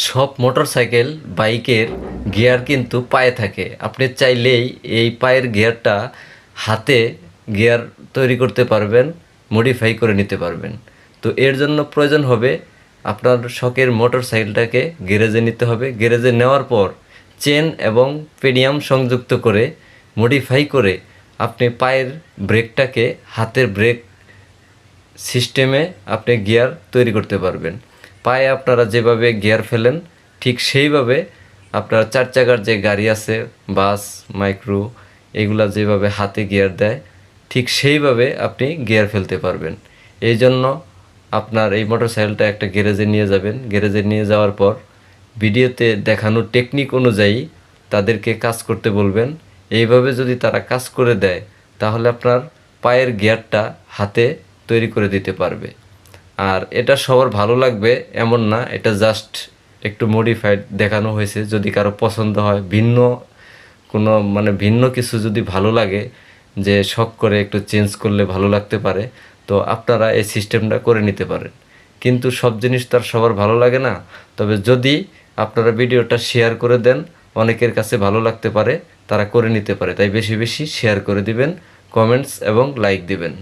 সব মোটরসাইকেল বাইকের গিয়ার কিন্তু পায়ে থাকে। আপনি চাইলেই এই পায়ের গিয়ারটা হাতে গিয়ার তৈরি করতে পারবেন, মডিফাই করে নিতে পারবেন। তো এর জন্য প্রয়োজন হবে আপনার শখের মোটরসাইকেলটাকে গ্যারেজে নিতে হবে। গ্যারেজে নেওয়ার পর চেন এবং পেডিয়াম সংযুক্ত করে মডিফাই করে আপনি পায়ের ব্রেকটাকে হাতের ব্রেক সিস্টেমে আপনি গিয়ার তৈরি করতে পারবেন। পায়ে আপনারা যেভাবে গিয়ার ফেলেন ঠিক সেইভাবে আপনার চার চাকার যে গাড়ি আছে, বাস, মাইক্রো, এগুলা যেভাবে হাতে গিয়ার দেয় ঠিক সেইভাবে আপনি গিয়ার ফেলতে পারবেন। এই জন্য আপনার এই মোটরসাইকেলটা একটা গ্যারেজে নিয়ে যাবেন। গ্যারেজে নিয়ে যাওয়ার পর ভিডিওতে দেখানো টেকনিক অনুযায়ী তাদেরকে কাজ করতে বলবেন। এইভাবে যদি তারা কাজ করে দেয় তাহলে আপনার পায়ের গিয়ারটা হাতে তৈরি করে দিতে পারবে। আর এটা সবার ভালো লাগবে এমন না, এটা জাস্ট একটু মডিফাইড দেখানো হয়েছে। যদি কারো পছন্দ হয় ভিন্ন কোনো ভিন্ন কিছু যদি ভালো লাগে, যে শখ করে একটু চেঞ্জ করলে ভালো লাগতে পারে, তো আপনারা এই সিস্টেমটা করে নিতে পারেন। কিন্তু সব জিনিস তো আর সবার ভালো লাগে না। তবে যদি আপনারা ভিডিওটা শেয়ার করে দেন, অনেকের কাছে ভালো লাগতে পারে, তারা করে নিতে পারে। তাই বেশি বেশি শেয়ার করে দিবেন, কমেন্টস এবং লাইক দিবেন।